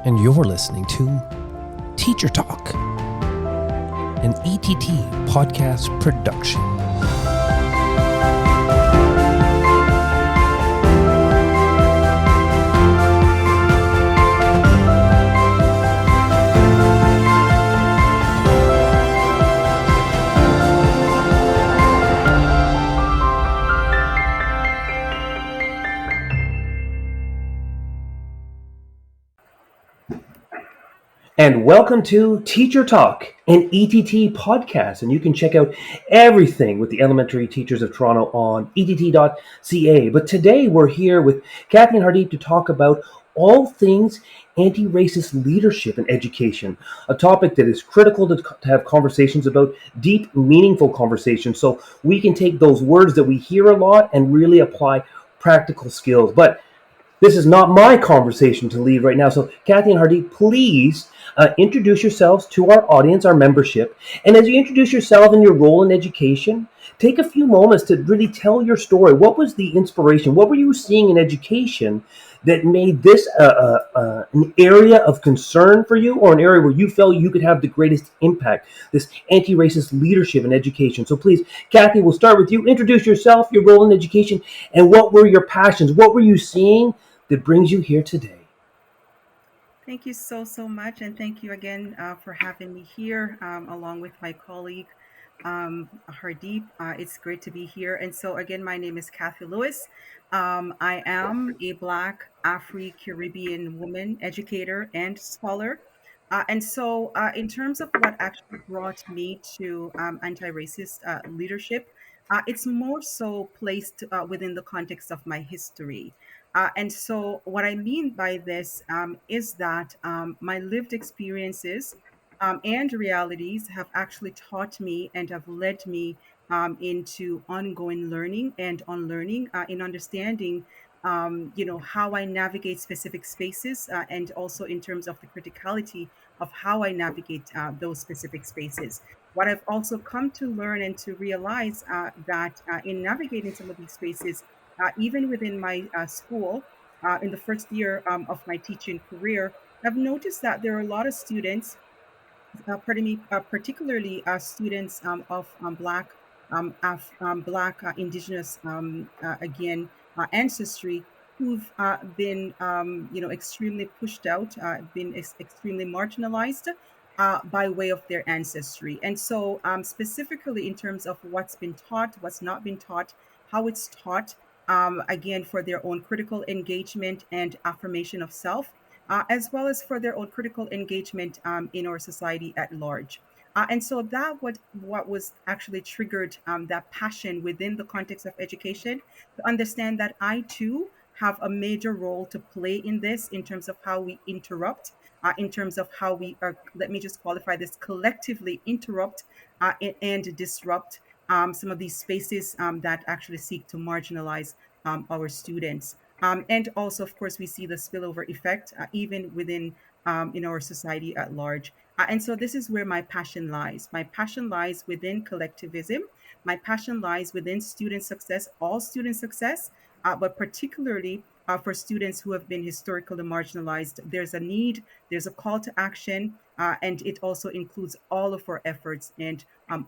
and you're listening to Teacher Talk, an ETT Podcast production. And welcome to Teacher Talk, an ETT podcast. And you can check out everything with the elementary teachers of Toronto on ett.ca. But today we're here with Kathy and Hardeep to talk about all things anti-racist leadership in education, a topic that is critical to have conversations about, deep, meaningful conversations, so we can take those words that we hear a lot and really apply practical skills. But this is not my conversation to lead right now. So, Kathy and Hardeep, please introduce yourselves to our audience, our membership. And as you introduce yourself and your role in education, take a few moments to really tell your story. What was the inspiration? What were you seeing in education that made this an area of concern for you, or an area where you felt you could have the greatest impact, this anti-racist leadership in education? So please, Kathy, we'll start with you. Introduce yourself, your role in education, and what were your passions? What were you seeing that brings you here today? Thank you so much. And thank you again for having me here along with my colleague, Hardeep. It's great to be here. And so, again, my name is Kathy Lewis. I am a Black Afri-Caribbean woman educator and scholar. In terms of what actually brought me to anti-racist leadership, it's more so placed within the context of my history. What I mean by this is that my lived experiences and realities have actually taught me and have led me into ongoing learning and unlearning in understanding, how I navigate specific spaces and also in terms of the criticality of how I navigate those specific spaces. What I've also come to learn and to realize that in navigating some of these spaces, even within my school, in the first year of my teaching career, I've noticed that there are a lot of students, pardon me, particularly students of Black Indigenous again ancestry, who've been extremely pushed out, been extremely marginalized by way of their ancestry. And so, specifically in terms of what's been taught, what's not been taught, how it's taught, again for their own critical engagement and affirmation of self, as well as for their own critical engagement in our society at large. And so that what was actually triggered that passion within the context of education, to understand that I too have a major role to play in this, in terms of how we interrupt, in terms of how we are, let me just qualify this, collectively interrupt and disrupt some of these spaces that actually seek to marginalize our students. And also, of course, we see the spillover effect even within in our society at large. And so this is where my passion lies. My passion lies within collectivism. My passion lies within student success, all student success, but particularly for students who have been historically marginalized. There's a need, there's a call to action, and it also includes all of our efforts and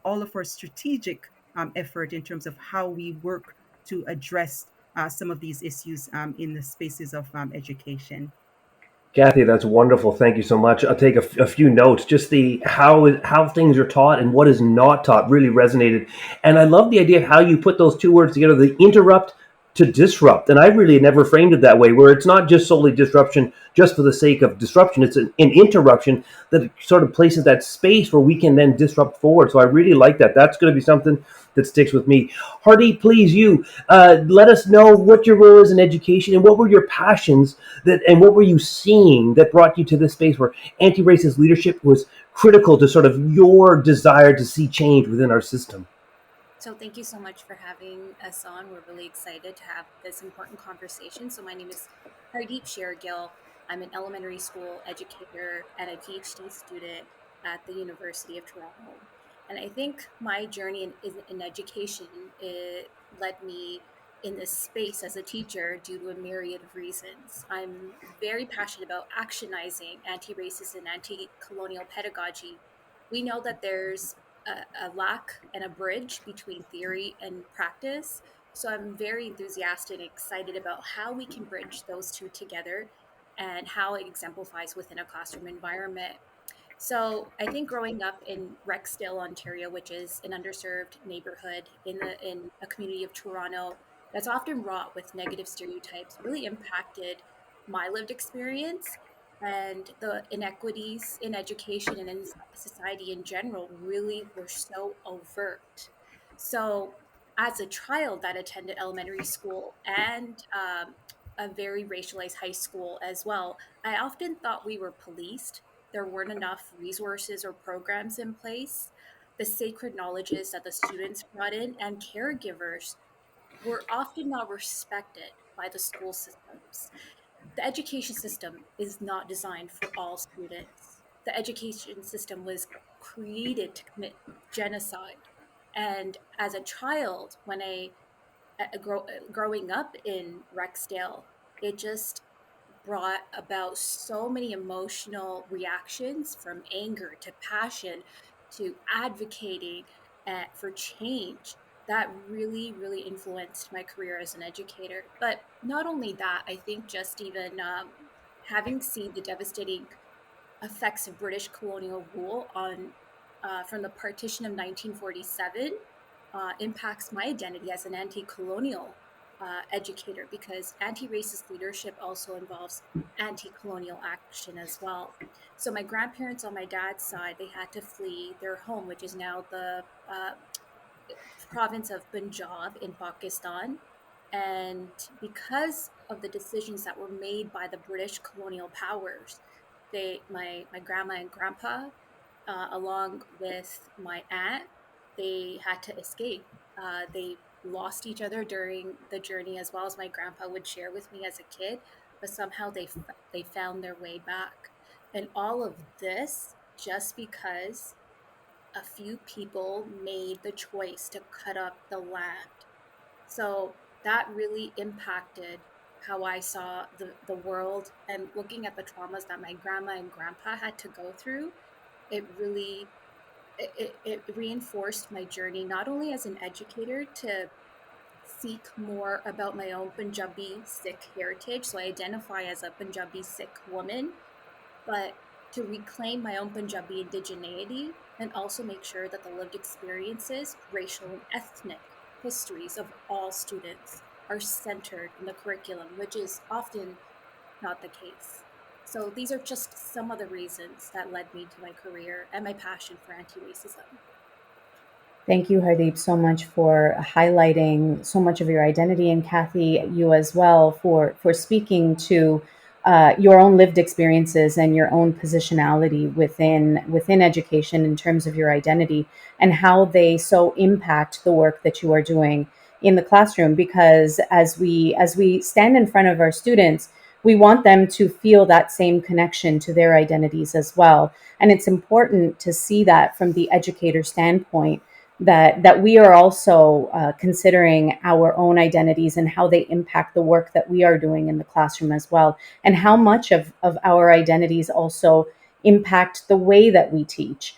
all of our strategic effort in terms of how we work to address some of these issues in the spaces of education. Kathy, that's wonderful. Thank you so much. I'll take a few notes. Just the how things are taught and what is not taught really resonated. And I love the idea of how you put those two words together, the interrupt to disrupt. And I really never framed it that way, where it's not just solely disruption just for the sake of disruption. It's an interruption that sort of places that space where we can then disrupt forward. So I really like that. That's going to be something that sticks with me. Hardy, please, you let us know what your role is in education and what were your passions and what were you seeing that brought you to this space where anti-racist leadership was critical to sort of your desire to see change within our system. So thank you so much for having us on. We're really excited to have this important conversation. So my name is Hardeep Shergill. I'm an elementary school educator and a PhD student at the University of Toronto. And I think my journey in education, it led me in this space as a teacher due to a myriad of reasons. I'm very passionate about actionizing anti-racist and anti-colonial pedagogy. We know that there's a lack and a bridge between theory and practice. So I'm very enthusiastic and excited about how we can bridge those two together and how it exemplifies within a classroom environment. So I think growing up in Rexdale, Ontario, which is an underserved neighborhood in a community of Toronto that's often wrought with negative stereotypes, really impacted my lived experience, and the inequities in education and in society in general really were so overt. So as a child that attended elementary school and a very racialized high school as well, I often thought we were policed. There weren't enough resources or programs in place. The sacred knowledges that the students brought in and caregivers were often not respected by the school systems. The education system is not designed for all students. The education system was created to commit genocide. And as a child, when growing up in Rexdale, it just brought about so many emotional reactions, from anger to passion to advocating for change, that really, really influenced my career as an educator. But not only that, I think just even having seen the devastating effects of British colonial rule on from the partition of 1947 impacts my identity as an anti-colonial educator, because anti-racist leadership also involves anti-colonial action as well. So my grandparents on my dad's side, they had to flee their home, which is now the province of Punjab in Pakistan. And because of the decisions that were made by the British colonial powers, my grandma and grandpa, along with my aunt, they had to escape. They lost each other during the journey, as well as my grandpa would share with me as a kid. But somehow they found their way back, and all of this just because a few people made the choice to cut up the land. So that really impacted how I saw the world, and looking at the traumas that my grandma and grandpa had to go through, it really it reinforced my journey, not only as an educator to seek more about my own Punjabi Sikh heritage. So I identify as a Punjabi Sikh woman, but to reclaim my own Punjabi indigeneity and also make sure that the lived experiences, racial and ethnic histories of all students are centered in the curriculum, which is often not the case. So these are just some of the reasons that led me to my career and my passion for anti-racism. Thank you, Hardeep, so much for highlighting so much of your identity, and Kathy, you as well, for speaking to your own lived experiences and your own positionality within education in terms of your identity and how they so impact the work that you are doing in the classroom. Because as we stand in front of our students, we want them to feel that same connection to their identities as well. And it's important to see that from the educator standpoint, that we are also considering our own identities and how they impact the work that we are doing in the classroom as well, and how much of our identities also impact the way that we teach.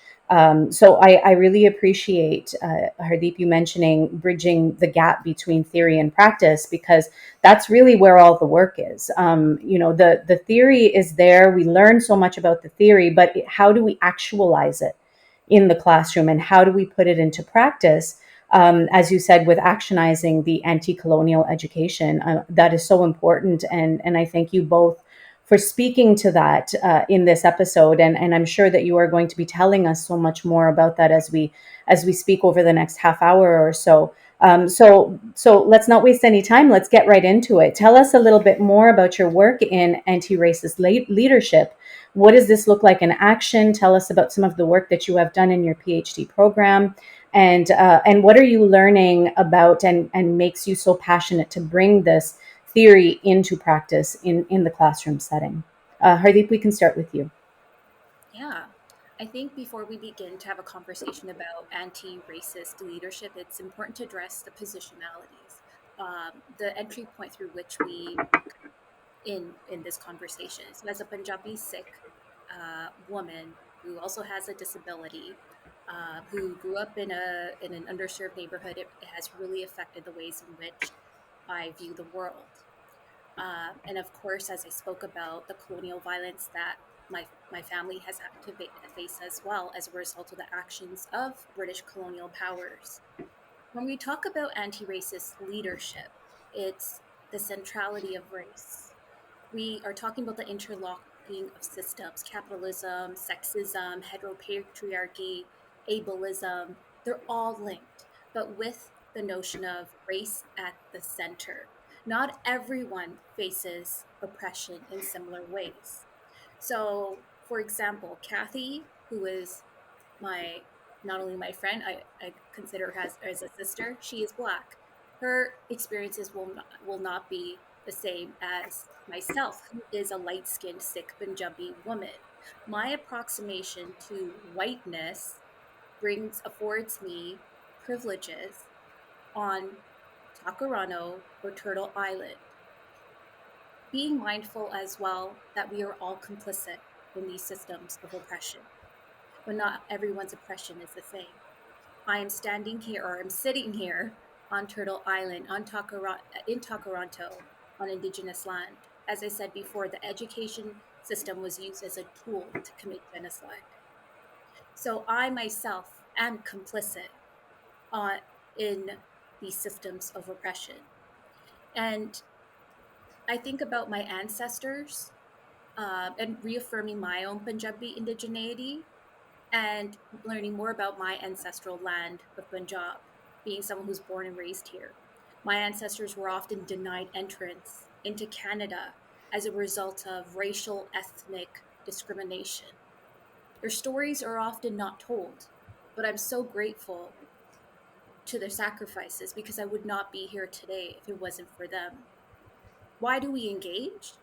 So I really appreciate, Hardeep, you mentioning bridging the gap between theory and practice, because that's really where all the work is. The theory is there. We learn so much about the theory, but how do we actualize it in the classroom, and how do we put it into practice? As you said, with actionizing the anti-colonial education, that is so important, and I thank you both for speaking to that in this episode, and I'm sure that you are going to be telling us so much more about that as we speak over the next half hour or so. So let's not waste any time. Let's get right into it. Tell us a little bit more about your work in anti-racist leadership. What does this look like in action? Tell us about some of the work that you have done in your PhD program, and what are you learning about, and makes you so passionate to bring this theory into practice in the classroom setting. Hardeep, we can start with you. Yeah. I think before we begin to have a conversation about anti racist leadership, it's important to address the positionalities the entry point through which we in this conversation. So, as a Punjabi Sikh woman who also has a disability, who grew up in an underserved neighborhood, it has really affected the ways in which I view the world. And of course, as I spoke about the colonial violence that my family has had to face as well as a result of the actions of British colonial powers. When we talk about anti-racist leadership, it's the centrality of race. We are talking about the interlocking of systems, capitalism, sexism, heteropatriarchy, ableism. They're all linked, but with the notion of race at the center. Not everyone faces oppression in similar ways. So, for example, Kathy, who is my not only my friend, I consider her as a sister. She is Black. Her experiences will not be the same as myself, who is a light skinned Sikh Punjabi woman. My approximation to whiteness affords me privileges on Takarano or Turtle Island, being mindful as well that we are all complicit in these systems of oppression, but not everyone's oppression is the same. I am standing here, or I'm sitting here on Turtle Island, in Takaranto, on Indigenous land. As I said before, the education system was used as a tool to commit genocide. So I myself am complicit uh, in these systems of oppression. And I think about my ancestors and reaffirming my own Punjabi indigeneity and learning more about my ancestral land of Punjab, being someone who's born and raised here. My ancestors were often denied entrance into Canada as a result of racial, ethnic discrimination. Their stories are often not told, but I'm so grateful to their sacrifices because I would not be here today if it wasn't for them. Why do we engage?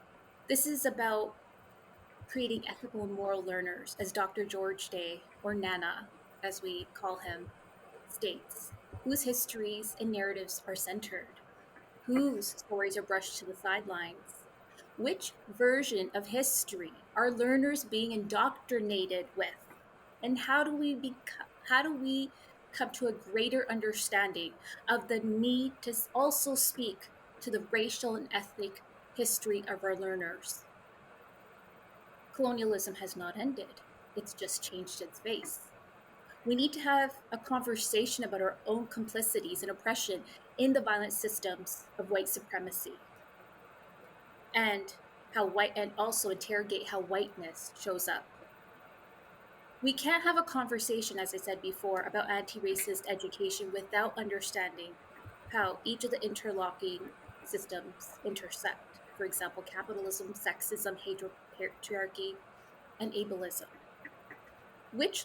This is about creating ethical and moral learners, as Dr. George Day, or Nana, as we call him, states, whose histories and narratives are centered, whose stories are brushed to the sidelines. Which version of history are learners being indoctrinated with? And how do we come to a greater understanding of the need to also speak to the racial and ethnic history of our learners? Colonialism has not ended. It's just changed its face. We need to have a conversation about our own complicities and oppression in the violent systems of white supremacy and and also interrogate how whiteness shows up. We can't have a conversation, as I said before, about anti-racist education without understanding how each of the interlocking systems intersect. For example, capitalism, sexism, patriarchy, and ableism. Which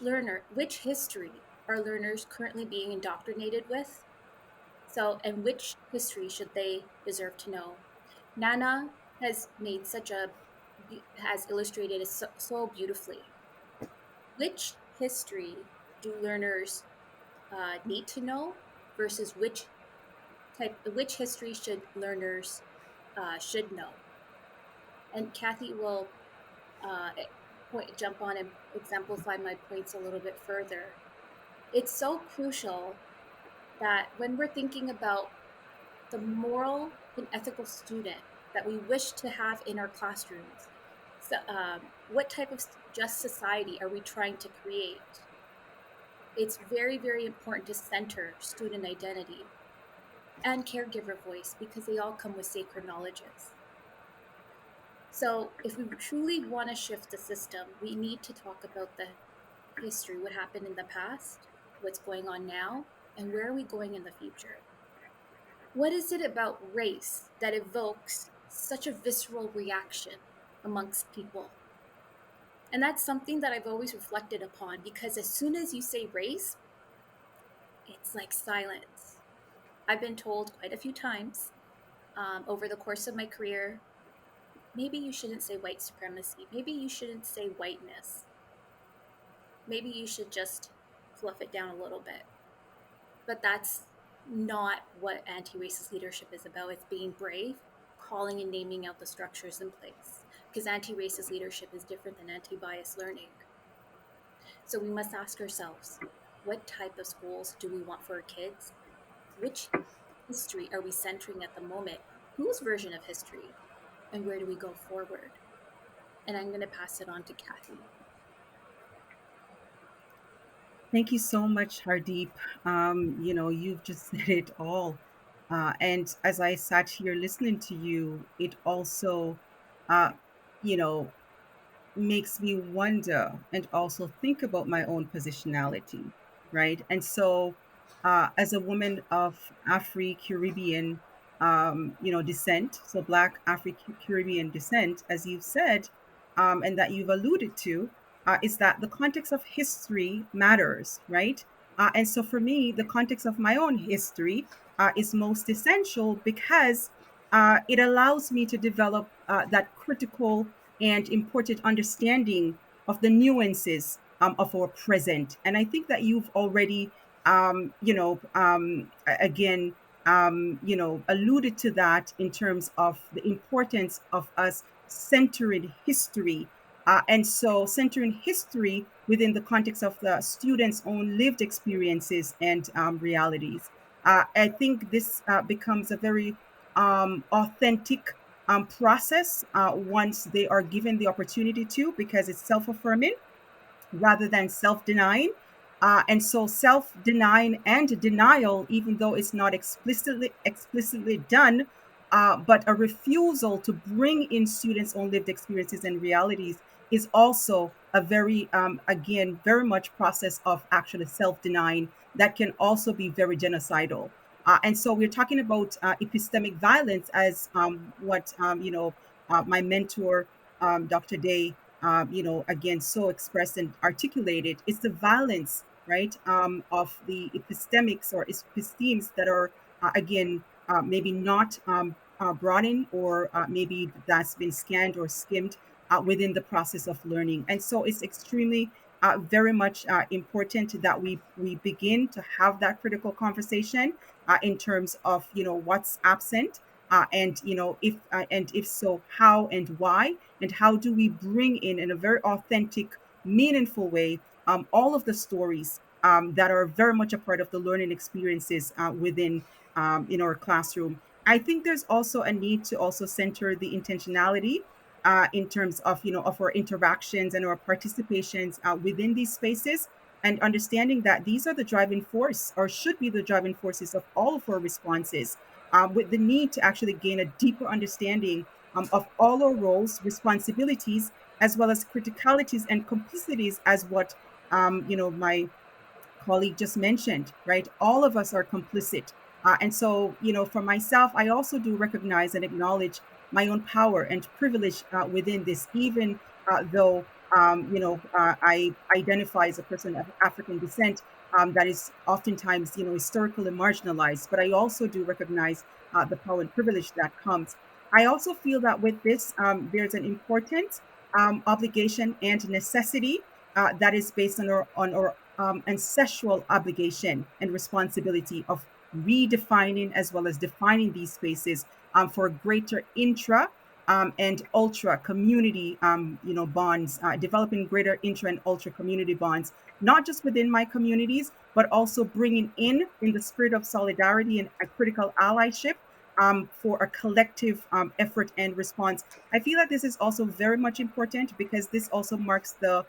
history are learners currently being indoctrinated with? So, and which history should they deserve to know? Nana has illustrated it so beautifully. Which history do learners need to know versus which history should learners should know? And Kathy will uh, jump on and exemplify my points a little bit further. It's so crucial that when we're thinking about the moral and ethical student that we wish to have in our classrooms, so, what type of just society are we trying to create? It's very, very important to center student identity and caregiver voice because they all come with sacred knowledges. So, if we truly want to shift the system, we need to talk about the history, what happened in the past, what's going on now, and where are we going in the future? What is it about race that evokes such a visceral reaction amongst people? And that's something that I've always reflected upon because as soon as you say race, it's like silence. I've been told quite a few times over the course of my career, maybe you shouldn't say white supremacy. Maybe you shouldn't say whiteness. Maybe you should just fluff it down a little bit. But that's not what anti-racist leadership is about. It's being brave, calling and naming out the structures in place, because anti-racist leadership is different than anti-bias learning. So we must ask ourselves, what type of schools do we want for our kids? Which history are we centering at the moment? Whose version of history? And where do we go forward? And I'm going to pass it on to Kathy. Thank you so much, Hardeep. You've just said it all. And as I sat here listening to you, it also, uh, you know, makes me wonder and also think about my own positionality, right? And so, as a woman of Afri-Caribbean, descent, so Black Afri-Caribbean descent, as you've said, and that you've alluded to, is that the context of history matters, right? And so, for me, the context of my own history is most essential because it allows me to develop that critical and important understanding of the nuances of our present. And I think that you've already, again, alluded to that in terms of the importance of us centering history. And so, centering history within the context of the student's own lived experiences and realities. I think this becomes a very authentic process once they are given the opportunity to, because it's self affirming rather than self denying. And so self denying and denial, even though it's not explicitly done, but a refusal to bring in students' own lived experiences and realities is also a very, again, very much process of actually self denying that can also be very genocidal. And so we're talking about epistemic violence as what my mentor, Dr. Day, again, so expressed and articulated. It's the violence, right, of the epistemics or epistemes that are, again, maybe not brought in, or maybe that's been scanned or skimmed within the process of learning. And so it's extremely, very much important that we begin to have that critical conversation in terms of what's absent, and if so, how and why, and how do we bring in a very authentic, meaningful way, all of the stories that are very much a part of the learning experiences within in our classroom. I think there's also a need to also center the intentionality in terms of of our interactions and our participations within these spaces, and understanding that these are the driving force, or should be the driving forces, of all of our responses, with the need to actually gain a deeper understanding of all our roles, responsibilities, as well as criticalities and complicities, as what my colleague just mentioned, right? All of us are complicit. And so, for myself, I also do recognize and acknowledge my own power and privilege within this, even though, I identify as a person of African descent that is oftentimes, historically marginalized. But I also do recognize the power and privilege that comes. I also feel that with this, there's an important obligation and necessity that is based on our ancestral obligation and responsibility of redefining as well as defining these spaces for greater intra and ultra community bonds, developing greater intra and ultra community bonds, not just within my communities, but also bringing in the spirit of solidarity and a critical allyship for a collective effort and response. I feel that this is also very much important because this also marks the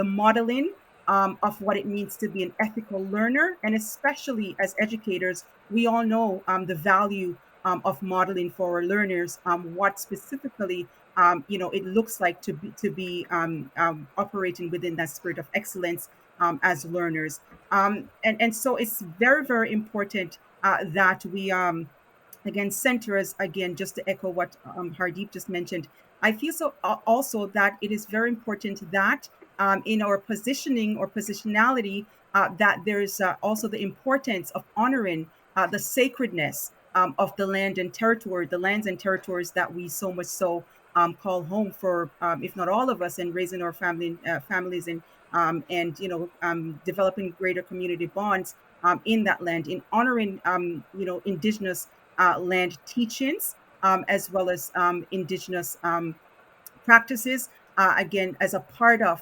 modeling of what it means to be an ethical learner. And especially as educators, we all know the value of modeling for our learners, what specifically it looks like to be operating within that spirit of excellence as learners. And so it's very, very important that we again center us, again, just to echo what Hardeep just mentioned. I feel so also that it is very important that in our positioning or positionality, that there's also the importance of honoring the sacredness of the land and territory, the lands and territories that we so much so call home for, if not all of us, and raising our families and developing greater community bonds. in that land, in honoring, Indigenous land teachings, as well as Indigenous practices, again, as a part of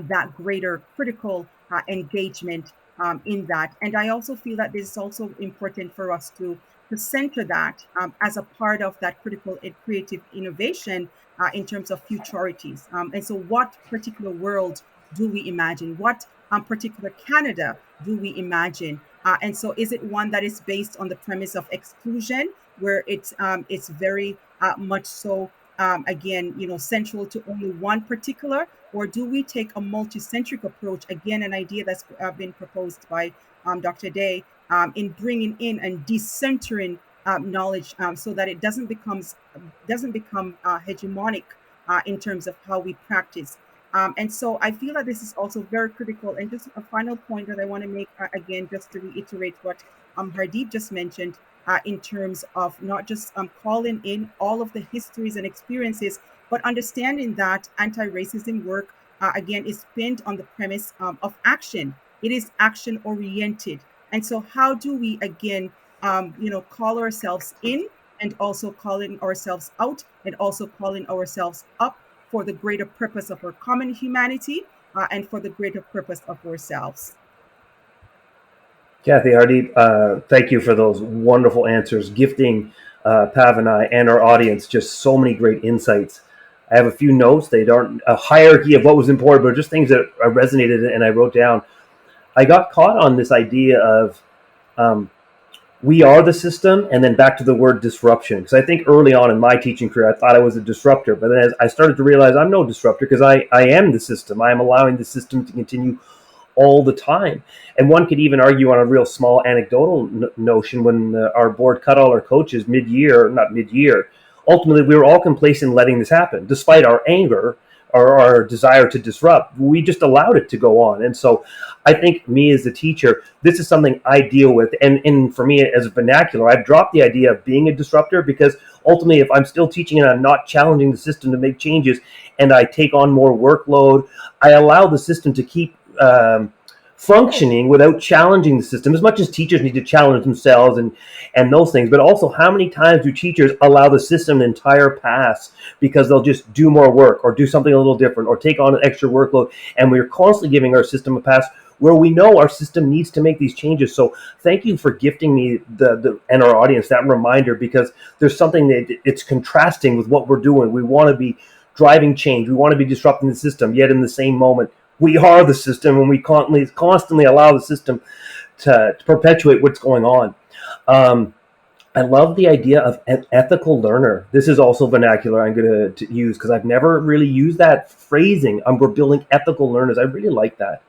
that greater critical engagement in that. And I also feel that this is also important for us to center that as a part of that critical and creative innovation in terms of futurities. And so, what particular world do we imagine? What particular Canada do we imagine? And so, is it one that is based on the premise of exclusion, where it's very much so again, central to only one particular, or do we take a multicentric approach? Again, an idea that's been proposed by Dr. Day in bringing in and decentering knowledge so that it doesn't become hegemonic in terms of how we practice. And so I feel that this is also very critical. And just a final point that I want to make again, just to reiterate what Hardeep just mentioned, in terms of not just calling in all of the histories and experiences, but understanding that anti-racism work, again, is pinned on the premise of action. It is action oriented. And so how do we, again, call ourselves in and also calling ourselves out and also calling ourselves up for the greater purpose of our common humanity and for the greater purpose of ourselves. Kathy, Hardeep, thank you for those wonderful answers, gifting Pav and I and our audience just so many great insights. I have a few notes. They aren't a hierarchy of what was important, but just things that resonated and I wrote down. I got caught on this idea of we are the system, and then back to the word disruption. Because I think early on in my teaching career, I thought I was a disruptor. But then as I started to realize I'm no disruptor because I am the system. I am allowing the system to continue all the time. And one could even argue on a real small anecdotal notion when our board cut all our coaches not mid-year. Ultimately, we were all complacent in letting this happen, despite our anger or our desire to disrupt. We just allowed it to go on. And so I think me as a teacher, this is something I deal with. And for me as a vernacular, I've dropped the idea of being a disruptor because ultimately if I'm still teaching and I'm not challenging the system to make changes and I take on more workload, I allow the system to keep functioning without challenging the system, as much as teachers need to challenge themselves and those things. But also, how many times do teachers allow the system an entire pass because they'll just do more work or do something a little different or take on an extra workload, and we're constantly giving our system a pass where we know our system needs to make these changes. So thank you for gifting me and our audience that reminder, because there's something that it's contrasting with what we're doing. We want to be driving change. We want to be disrupting the system, yet in the same moment, we are the system, and we constantly allow the system to perpetuate what's going on. I love the idea of an ethical learner. This is also vernacular I'm going to use because I've never really used that phrasing. We're building ethical learners. I really like that.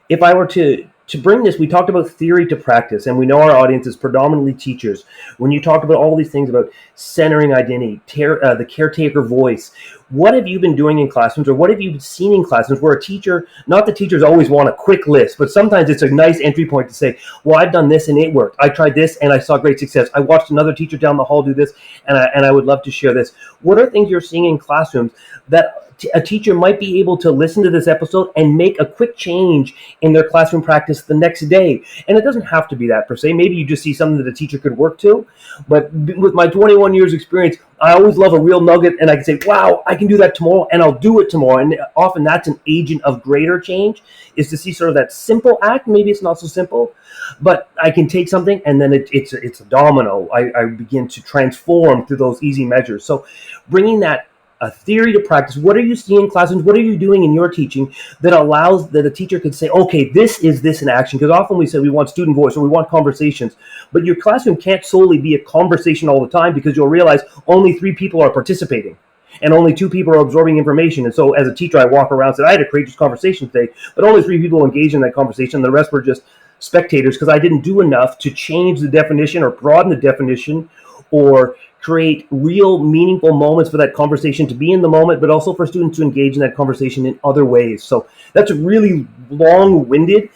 If I were to bring this, we talked about theory to practice, and we know our audience is predominantly teachers. When you talked about all these things about centering identity, the caretaker voice, what have you been doing in classrooms, or what have you seen in classrooms where a teacher, not that teachers always want a quick list, but sometimes it's a nice entry point to say, well, I've done this and it worked. I tried this and I saw great success. I watched another teacher down the hall do this, and I would love to share this. What are things you're seeing in classrooms that a teacher might be able to listen to this episode and make a quick change in their classroom practice the next day? And it doesn't have to be that per se. Maybe you just see something that a teacher could work to. But with my 21 years experience, I always love a real nugget, and I can say, wow, I can do that tomorrow, and I'll do it tomorrow. And often that's an agent of greater change, is to see sort of that simple act. Maybe it's not so simple, but I can take something and then it's a domino. I begin to transform through those easy measures. So bringing that a theory to practice. What are you seeing in classrooms? What are you doing in your teaching that allows that a teacher could say, okay, this is this in action? Because often we say we want student voice or we want conversations, but your classroom can't solely be a conversation all the time, because you'll realize only 3 people are participating and only 2 people are absorbing information. And so as a teacher, I walk around and say, I had a courageous conversation today, but only 3 people engaged in that conversation. The rest were just spectators because I didn't do enough to change the definition or broaden the definition or create real meaningful moments for that conversation to be in the moment, but also for students to engage in that conversation in other ways. So that's a really long-winded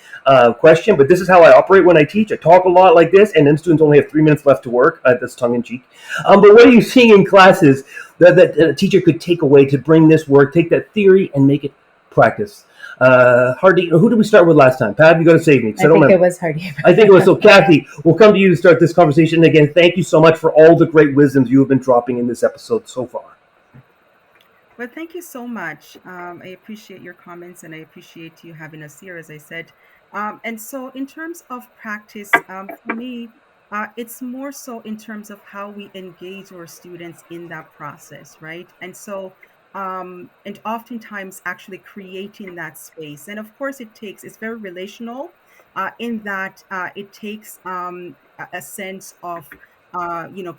question, but this is how I operate when I teach. I talk a lot like this, and then students only have 3 minutes left to work. That's tongue-in-cheek. But what are you seeing in classes that a teacher could take away to bring this work, take that theory and make it practice. Hardy, who did we start with last time? Pat, you got to save me because I I don't think it remember. was Hardeep. I think it was. So, Kathy, we'll come to you to start this conversation. And again, thank you so much for all the great wisdoms you have been dropping in this episode so far. Well, thank you so much. I appreciate your comments and I appreciate you having us here, as I said. And so, in terms of practice, for me, it's more so in terms of how we engage our students in that process, right? And so, and oftentimes actually creating that space. And of course, it's very relational in that it takes a sense of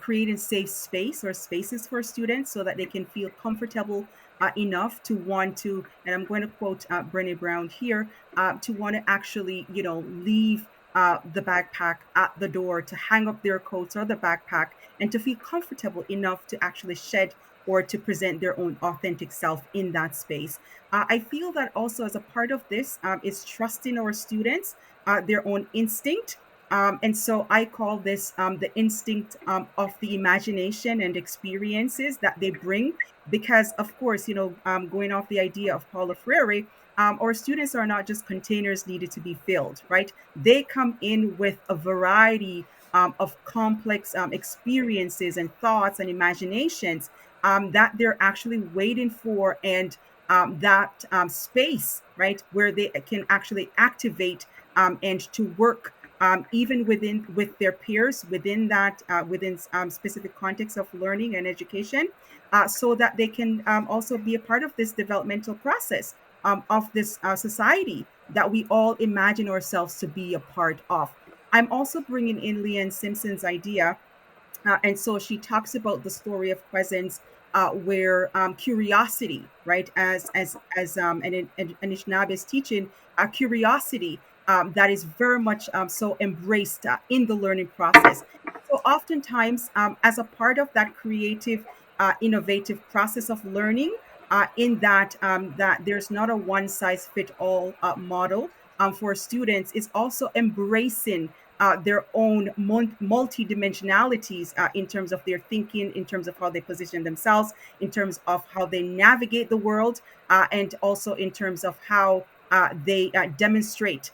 creating safe space or spaces for students so that they can feel comfortable enough to want to, and I'm going to quote Brené Brown here, to want to actually, leave the backpack at the door, to hang up their coats or the backpack, and to feel comfortable enough to actually shed or to present their own authentic self in that space. I feel that also as a part of this is trusting our students, their own instinct, and so I call this the instinct of the imagination and experiences that they bring. Because, of course, going off the idea of Paulo Freire, our students are not just containers needed to be filled, right? They come in with a variety of complex experiences and thoughts and imaginations that they're actually waiting for, and that space, right, where they can actually activate and to work even with their peers within that within specific context of learning and education, so that they can also be a part of this developmental process of this society that we all imagine ourselves to be a part of. I'm also bringing in Leanne Simpson's idea, and so she talks about the story of presence, where curiosity, right, as an Anishinaabe is teaching, curiosity that is very much so embraced in the learning process. So oftentimes, as a part of that creative, innovative process of learning, in that there's not a one size fit all model for students, is also embracing their own multi-dimensionalities in terms of their thinking, in terms of how they position themselves, in terms of how they navigate the world, and also in terms of how they demonstrate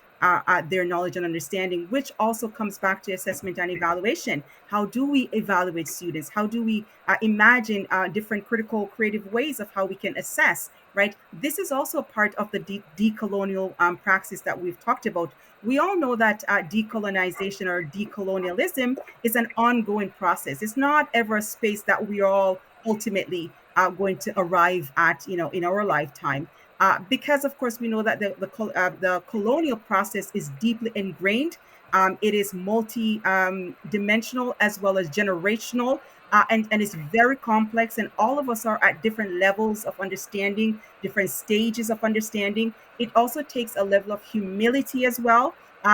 their knowledge and understanding, which also comes back to assessment and evaluation. How do we evaluate students? How do we imagine different critical, creative ways of how we can assess, right? This is also a part of the decolonial praxis that we've talked about. We all know that decolonization or decolonialism is an ongoing process. It's not ever a space that we are all ultimately going to arrive at, in our lifetime. Because, of course, we know that the colonial process is deeply ingrained. It is multi dimensional as well as generational, and it's very complex. And all of us are at different levels of understanding, different stages of understanding. It also takes a level of humility as well,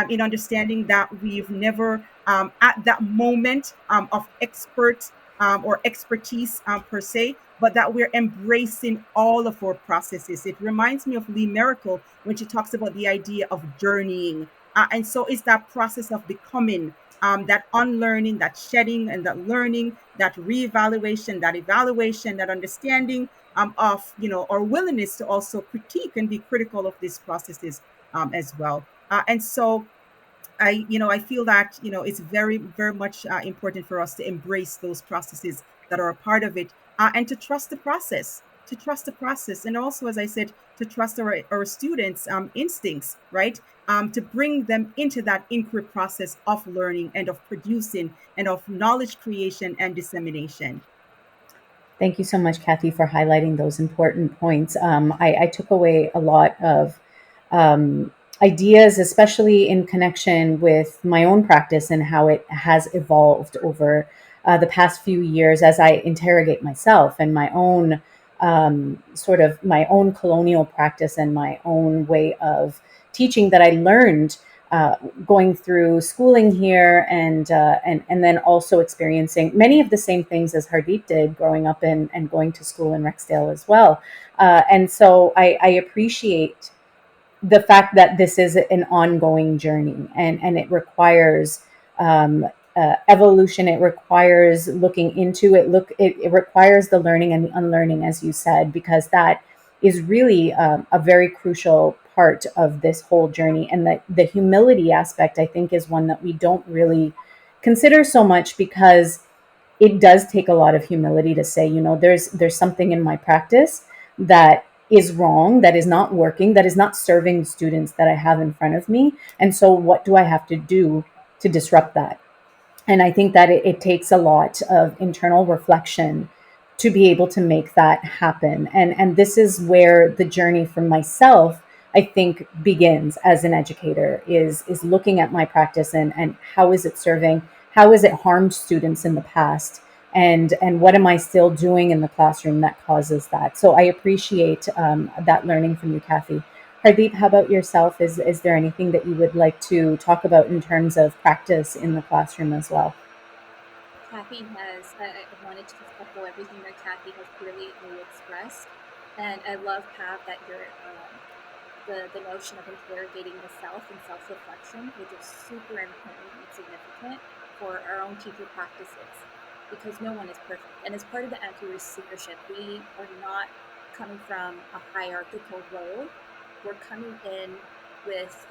in understanding that we've never, at that moment of expert or expertise per se, but that we're embracing all of our processes. It reminds me of Lee Miracle when she talks about the idea of journeying. And so it's that process of becoming, that unlearning, that shedding, and that learning, that reevaluation, that evaluation, that understanding of, our willingness to also critique and be critical of these processes as well. And so I feel that, it's very, very much important for us to embrace those processes that are a part of it, and to trust the process, and also, as I said, to trust our students' instincts, right? To bring them into that inquiry process of learning and of producing and of knowledge creation and dissemination. Thank you so much, Kathy, for highlighting those important points. I took away a lot of ideas, especially in connection with my own practice and how it has evolved over the past few years as I interrogate myself and my own sort of my own colonial practice and my own way of teaching that I learned going through schooling here, and then also experiencing many of the same things as Hardeep did growing up and going to school in Rexdale as well. And so I appreciate the fact that this is an ongoing journey, and it requires evolution. It requires looking into it. It requires the learning and the unlearning, as you said, because that is really a very crucial part of this whole journey. And the humility aspect, I think, is one that we don't really consider so much, because it does take a lot of humility to say, there's something in my practice that is wrong, that is not working, that is not serving students that I have in front of me. And so what do I have to do to disrupt that? And I think that it takes a lot of internal reflection to be able to make that happen. And this is where the journey for myself, I think, begins as an educator, is looking at my practice, and how is it serving, how has it harmed students in the past, and what am I still doing in the classroom that causes that. So I appreciate that learning from you, Kathy. Hardeep, how about yourself? Is there anything that you would like to talk about in terms of practice in the classroom as well? Kathy has, I wanted to just echo everything that Kathy has brilliantly expressed. And I love, Pav, that you're the notion of interrogating the self and self reflection, which is super important and significant for our own teacher practices, because no one is perfect. And as part of the anti-racist leadership, we are not coming from a hierarchical role. We're coming in with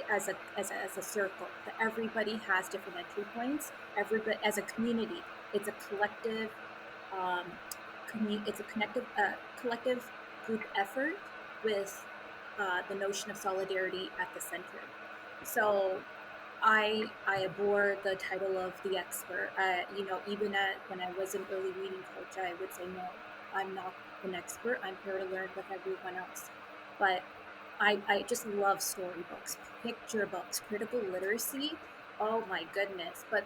as a circle that everybody has different entry points. Everybody as a community, it's a collective um, it's a collective group effort with the notion of solidarity at the center. So I abhor the title of the expert. Even when I was an early reading coach, I would say no, I'm not an expert. I'm here to learn with everyone else. But I just love storybooks, picture books, critical literacy. Oh my goodness! But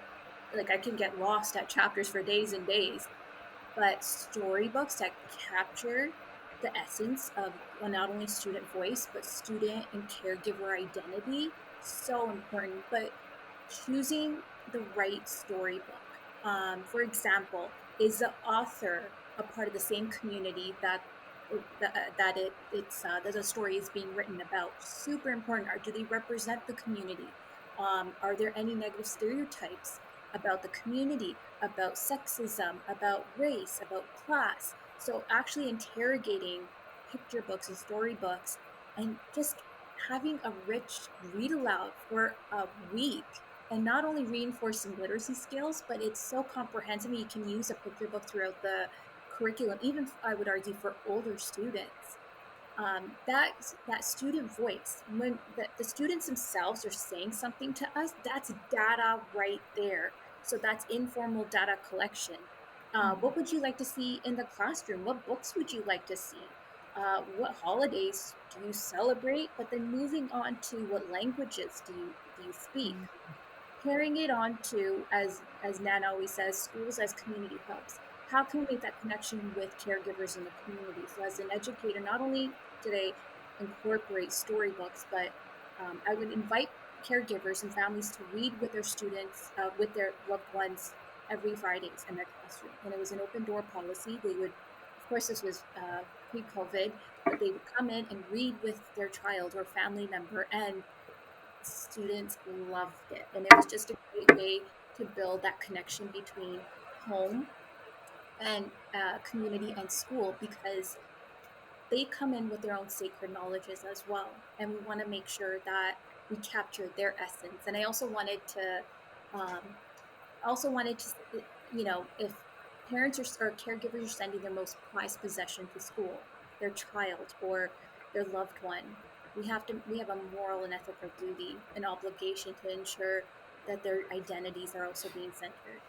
like I can get lost at chapters for days and days, but storybooks that capture the essence of, well, not only student voice but student and caregiver identity, so important. But choosing the right storybook, for example, is the author a part of the same community that the story is being written about? Super important. Or do they represent the community? Are there any negative stereotypes about the community, about sexism, about race, about class? So actually interrogating picture books and storybooks, and just having a rich read aloud for a week, and not only reinforcing literacy skills, but it's so comprehensive. You can use a picture book throughout the curriculum, even I would argue for older students. That student voice, when the students themselves are saying something to us, that's data right there. So that's informal data collection. What would you like to see in the classroom? What books would you like to see? What holidays do you celebrate? But then moving on to what languages do you speak? Carrying it on to, as Nan always says, schools as community hubs. How can we make that connection with caregivers in the community? So as an educator, not only do they incorporate storybooks, but I would invite caregivers and families to read with their students, with their loved ones, every Fridays in their classroom. And it was an open door policy. They would, of course, this was pre-COVID, but they would come in and read with their child or family member, and students loved it. And it was just a great way to build that connection between home and community and school, because they come in with their own sacred knowledges as well. And we want to make sure that we capture their essence. And I um, also wanted to, if parents or caregivers are sending their most prized possession to school, their child or their loved one, we have a moral and ethical duty and obligation to ensure that their identities are also being centered.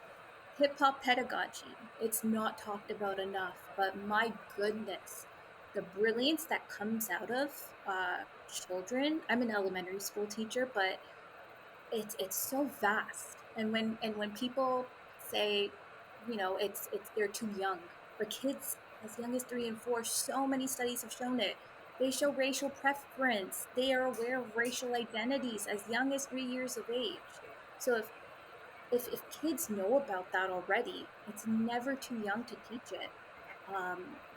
Hip hop pedagogy, it's not talked about enough, but my goodness, the brilliance that comes out of children. I'm an elementary school teacher, but it's so vast. And when people say, it's they're too young, for kids as young as 3 and 4, so many studies have shown it. They show racial preference, they are aware of racial identities as young as 3 years of age. So if kids know about that already, it's never too young to teach it.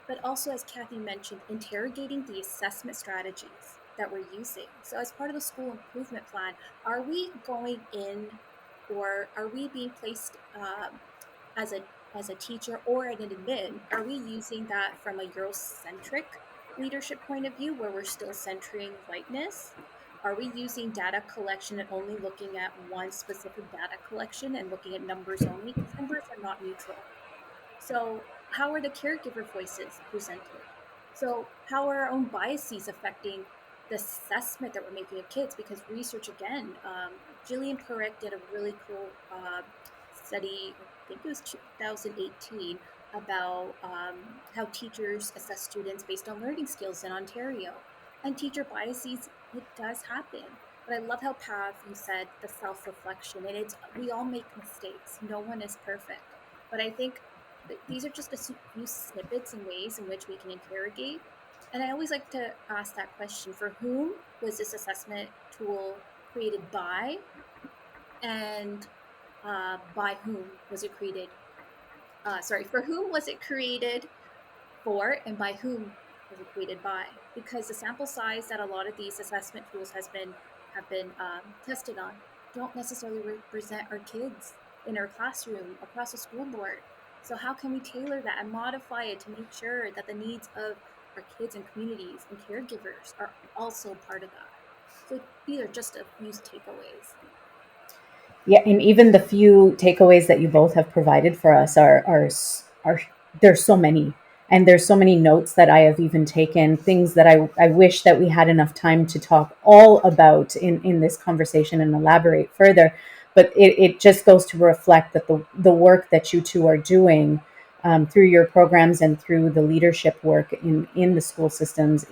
But also, as Kathy mentioned, interrogating the assessment strategies that we're using. So, as part of the school improvement plan, are we going in, or are we being placed as a teacher or an admin? Are we using that from a Eurocentric leadership point of view where we're still centering whiteness? Are we using data collection and only looking at one specific data collection and looking at numbers only? Because numbers are not neutral. So, how are the caregiver voices presented? So, how are our own biases affecting the assessment that we're making of kids? Because research, again, Gillian Parekh did a really cool study, I think it was 2018, about how teachers assess students based on learning skills in Ontario. And teacher biases, it does happen. But I love how Pav, you said the self-reflection, and it's we all make mistakes. No one is perfect. But I think these are just a few snippets and ways in which we can interrogate. And I always like to ask that question: for whom was this assessment tool created by, and by whom was it created? For whom was it created for, and by whom was it created by? Because the sample size that a lot of these assessment tools have been tested on don't necessarily represent our kids in our classroom across a school board. So how can we tailor that and modify it to make sure that the needs of our kids and communities and caregivers are also part of that? So these are just a few takeaways. Yeah, and even the few takeaways that you both have provided for us are there's so many, and there's so many notes that I have even taken, things that I wish that we had enough time to talk all about in this conversation and elaborate further. But it just goes to reflect that the work that you two are doing through your programs and through the leadership work in the school systems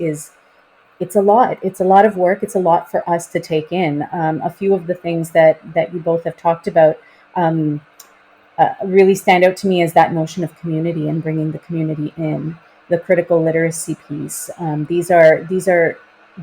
it's a lot. It's a lot of work. It's a lot for us to take in. A few of the things that you both have talked about really stand out to me as that notion of community and bringing the community in, the critical literacy piece. These are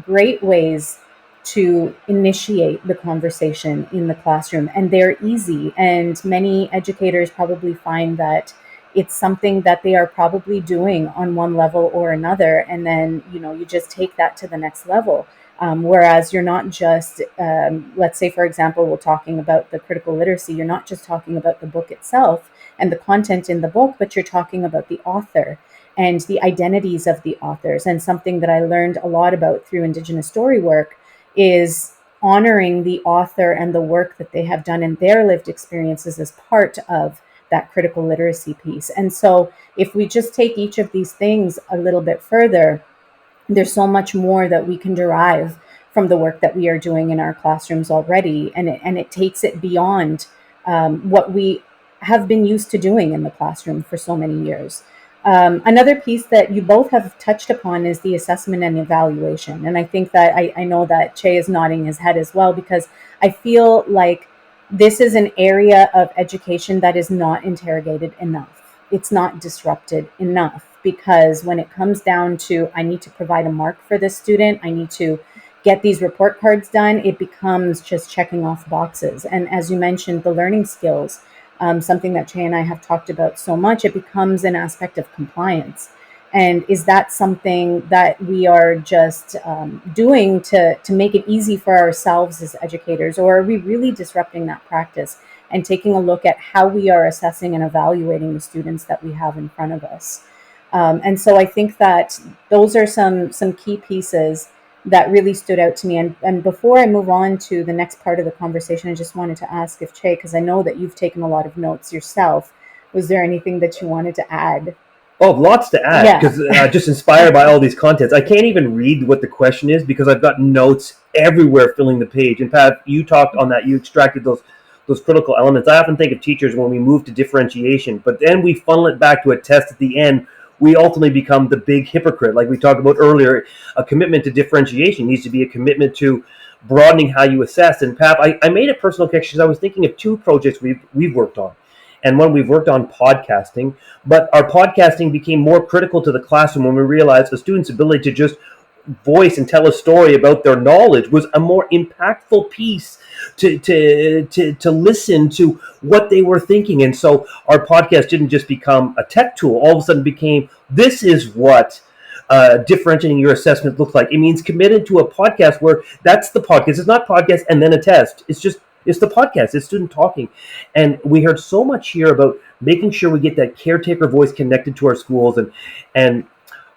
great ways to initiate the conversation in the classroom, and they're easy. And many educators probably find that it's something that they are probably doing on one level or another, and then you just take that to the next level. Whereas you're not just, let's say, for example, we're talking about the critical literacy, you're not just talking about the book itself and the content in the book, but you're talking about the author and the identities of the authors. And something that I learned a lot about through Indigenous story work is honoring the author and the work that they have done in their lived experiences as part of that critical literacy piece. And so if we just take each of these things a little bit further, there's so much more that we can derive from the work that we are doing in our classrooms already. And it takes it beyond what we have been used to doing in the classroom for so many years. Another piece that you both have touched upon is the assessment and evaluation. And I think that I know that Che is nodding his head as well, because I feel like this is an area of education that is not interrogated enough. It's not disrupted enough, because when it comes down to, I need to provide a mark for this student, I need to get these report cards done, it becomes just checking off boxes. And as you mentioned, the learning skills, something that Che and I have talked about so much, it becomes an aspect of compliance. And is that something that we are just doing to make it easy for ourselves as educators, or are we really disrupting that practice and taking a look at how we are assessing and evaluating the students that we have in front of us? And so I think that those are some key pieces that really stood out to me. And before I move on to the next part of the conversation, I just wanted to ask if Che, because I know that you've taken a lot of notes yourself, was there anything that you wanted to add? Oh, lots to add, because just inspired by all these contents. I can't even read what the question is because I've got notes everywhere filling the page. And Pat, you talked on that. You extracted those critical elements. I often think of teachers when we move to differentiation, but then we funnel it back to a test at the end. We ultimately become the big hypocrite. Like we talked about earlier, a commitment to differentiation needs to be a commitment to broadening how you assess. And Pat, I made a personal connection because I was thinking of two projects we've worked on. And one, we've worked on podcasting, but our podcasting became more critical to the classroom when we realized the student's ability to just voice and tell a story about their knowledge was a more impactful piece to listen to what they were thinking. And so our podcast didn't just become a tech tool. All of a sudden became, this is what differentiating your assessment looks like. It means committed to a podcast where that's the podcast. It's not podcast and then a test. It's the podcast. It's student talking. And we heard so much here about making sure we get that caretaker voice connected to our schools. And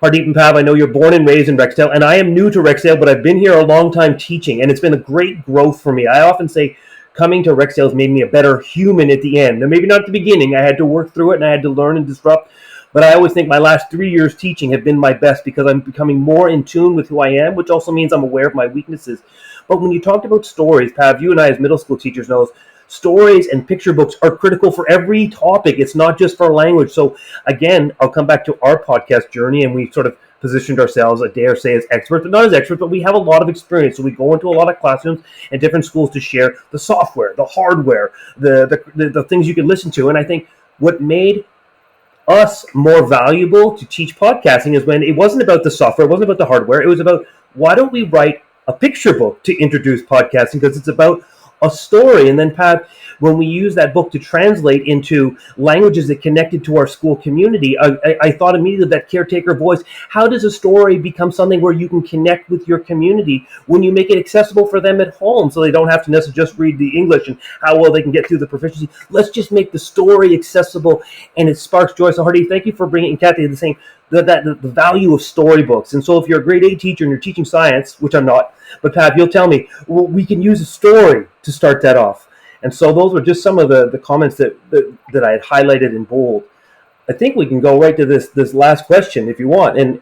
Hardeep and Pav, I know you're born and raised in Rexdale, and I am new to Rexdale, but I've been here a long time teaching, and it's been a great growth for me. I often say coming to Rexdale has made me a better human at the end. And maybe not at the beginning. I had to work through it, and I had to learn and disrupt. But I always think my last 3 years teaching have been my best because I'm becoming more in tune with who I am, which also means I'm aware of my weaknesses. But when you talked about stories, Pav, you and I as middle school teachers knows stories and picture books are critical for every topic. It's not just for language. So again, I'll come back to our podcast journey, and we sort of positioned ourselves, I dare say, as experts, but not as experts, but we have a lot of experience. So we go into a lot of classrooms and different schools to share the software, the hardware, the things you can listen to. And I think what made us more valuable to teach podcasting is when it wasn't about the software, it wasn't about the hardware, it was about why don't we write a picture book to introduce podcasting, because it's about a story. And then, Pat, when we use that book to translate into languages that connected to our school community, I thought immediately of that caretaker voice. How does a story become something where you can connect with your community when you make it accessible for them at home, so they don't have to necessarily just read the English and how well they can get through the proficiency? Let's just make the story accessible, and it sparks joy. So, Hardy, thank you for bringing, and Kathy, the same, the value of storybooks. And so if you're a grade 8 teacher and you're teaching science, which I'm not, but Pat, you'll tell me, well, we can use a story to start that off. And so those were just some of the comments that I had highlighted in bold. I think we can go right to this last question if you want. And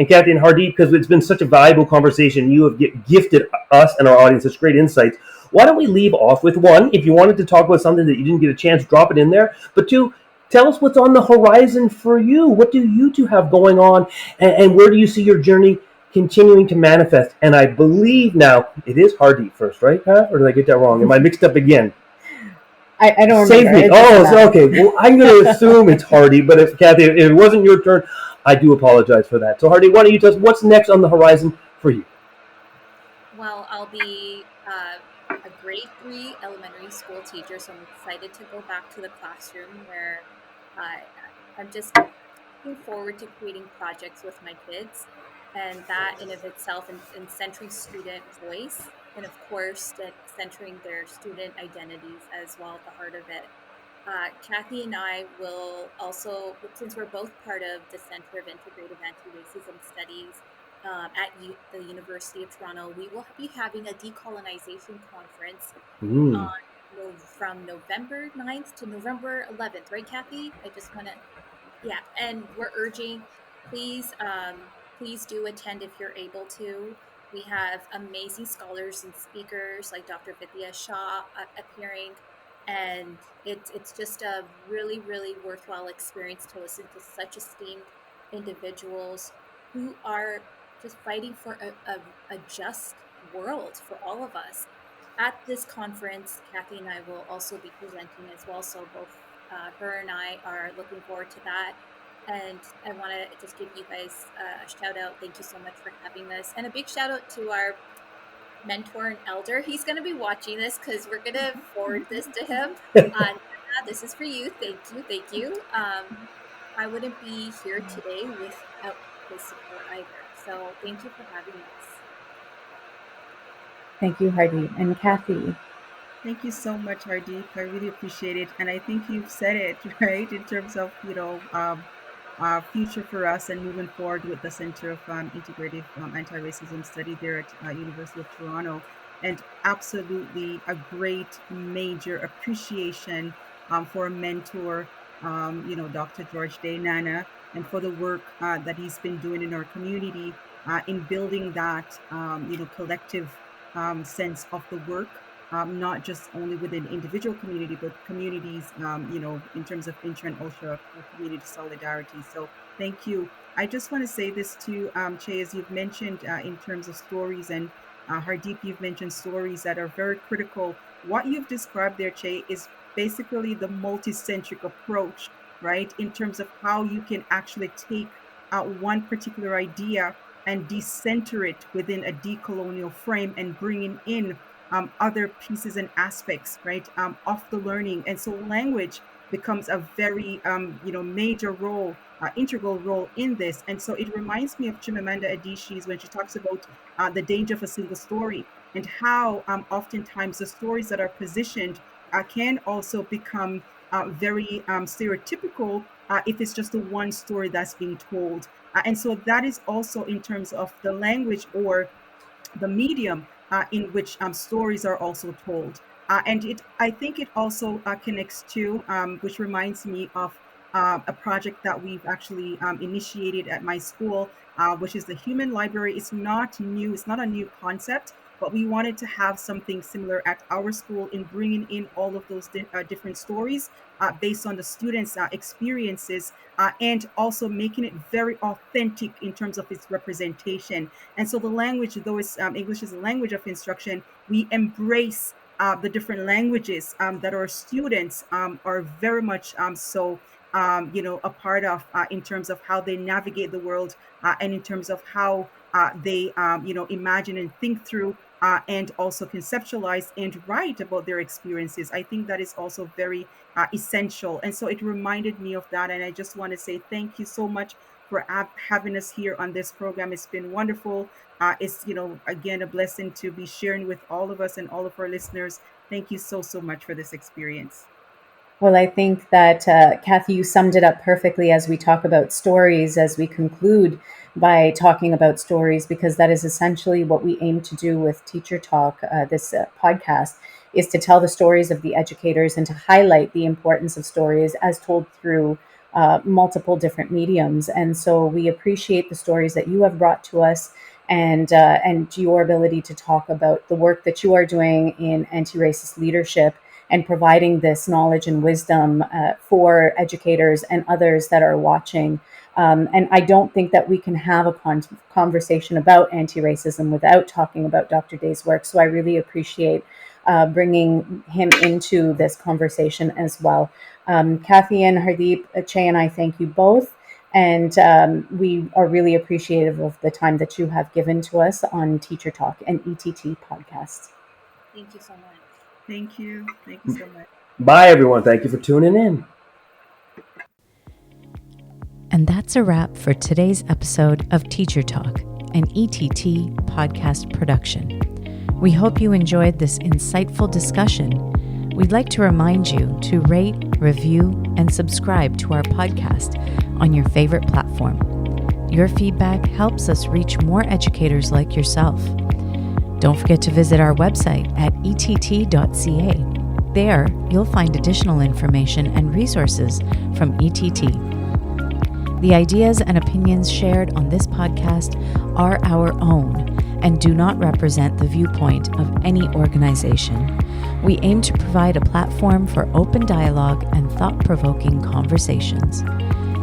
Kathy and Hardeep, because it's been such a valuable conversation, you have gifted us and our audience such great insights. Why don't we leave off with one, if you wanted to talk about something that you didn't get a chance, drop it in there. But two, tell us what's on the horizon for you. What do you two have going on, and where do you see your journey continuing to manifest? And I believe now it is Hardeep first, right, Pat? Or did I get that wrong? Am I mixed up again? I don't Save remember. me. Oh, so, okay. Well, I'm going to assume it's Hardeep, but if Kathy, if it wasn't your turn, I do apologize for that. So, Hardeep, why don't you tell us what's next on the horizon for you? Well, I'll be a grade 3 elementary school teacher, so I'm excited to go back to the classroom where I'm just looking forward to creating projects with my kids, and that in of itself, and centering student voice, and of course centering their student identities as well at the heart of it. Kathy and I will also, since we're both part of the Center of Integrative Anti-Racism Studies the University of Toronto, we will be having a decolonization conference from November 9th to November 11th, right, Kathy? I just want to, yeah, and we're urging, please, please do attend if you're able to. We have amazing scholars and speakers like Dr. Vidya Shah appearing, and it's just a really, really worthwhile experience to listen to such esteemed individuals who are just fighting for a just world for all of us. At this conference, Kathy and I will also be presenting as well, so both her and I are looking forward to that. And I want to just give you guys a shout out. Thank you so much for having us. And a big shout out to our mentor and elder. He's going to be watching this because we're going to forward this to him. This is for you. Thank you. Thank you. I wouldn't be here today without his support either. So thank you for having us. Thank you, Hardeep. And Kathy. Thank you so much, Hardeep. I really appreciate it. And I think you've said it, right, in terms of, future for us and moving forward with the Center of Integrative Anti-Racism Study there at University of Toronto. And absolutely a great major appreciation for a mentor, Dr. George Day Nana, and for the work that he's been doing in our community in building that, collective sense of the work, not just only within individual community, but communities, in terms of intra and ultra community solidarity. So thank you. I just want to say this to Che, as you've mentioned in terms of stories, and Hardeep, you've mentioned stories that are very critical. What you've described there, Che, is basically the multi-centric approach, right? In terms of how you can actually take one particular idea and decenter it within a decolonial frame and bringing in other pieces and aspects, right, of the learning. And so language becomes a very, major role, integral role in this. And so it reminds me of Chimamanda Adichie's when she talks about the danger of a single story, and how oftentimes the stories that are positioned can also become very stereotypical if it's just the one story that's being told. And so that is also in terms of the language or the medium in which stories are also told. And I think it also connects to, which reminds me of a project that we've actually initiated at my school, which is the Human Library. It's not new, it's not a new concept, but we wanted to have something similar at our school in bringing in all of those different stories based on the students' experiences and also making it very authentic in terms of its representation. And so the language, though it's English is a language of instruction, we embrace the different languages that our students are very much a part of in terms of how they navigate the world and in terms of how they, imagine and think through and also conceptualize and write about their experiences. I think that is also very essential. And so it reminded me of that. And I just want to say thank you so much for having us here on this program. It's been wonderful. It's, again, a blessing to be sharing with all of us and all of our listeners. Thank you so, so much for this experience. Well, I think that, Kathy, you summed it up perfectly as we talk about stories, as we conclude by talking about stories, because that is essentially what we aim to do with Teacher Talk, this podcast, is to tell the stories of the educators and to highlight the importance of stories as told through multiple different mediums. And so we appreciate the stories that you have brought to us and your ability to talk about the work that you are doing in anti-racist leadership and providing this knowledge and wisdom for educators and others that are watching. And I don't think that we can have a conversation about anti-racism without talking about Dr. Day's work. So I really appreciate bringing him into this conversation as well. Kathy and Hardeep, Che and I thank you both. And we are really appreciative of the time that you have given to us on Teacher Talk and ETT Podcast. Thank you so much. Thank you. Thank you so much. Bye, everyone. Thank you for tuning in. And that's a wrap for today's episode of Teacher Talk, an ETT podcast production. We hope you enjoyed this insightful discussion. We'd like to remind you to rate, review, and subscribe to our podcast on your favorite platform. Your feedback helps us reach more educators like yourself. Don't forget to visit our website at ett.ca. There, you'll find additional information and resources from ETT. The ideas and opinions shared on this podcast are our own and do not represent the viewpoint of any organization. We aim to provide a platform for open dialogue and thought-provoking conversations.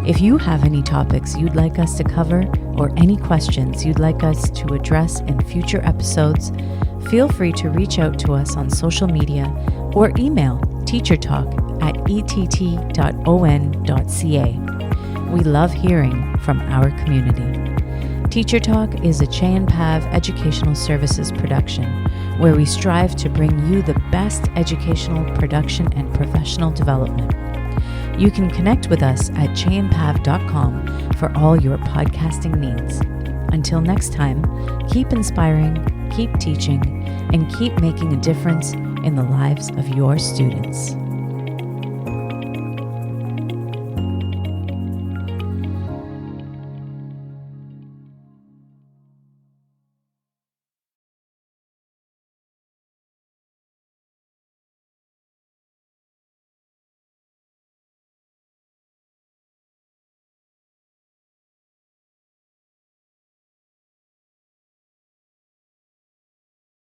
If you have any topics you'd like us to cover or any questions you'd like us to address in future episodes, feel free to reach out to us on social media or email teachertalk@ett.on.ca. We love hearing from our community. Teacher Talk is a Che and Pav educational services production where we strive to bring you the best educational production and professional development. You can connect with us at cheandpav.com for all your podcasting needs. Until next time, keep inspiring, keep teaching, and keep making a difference in the lives of your students.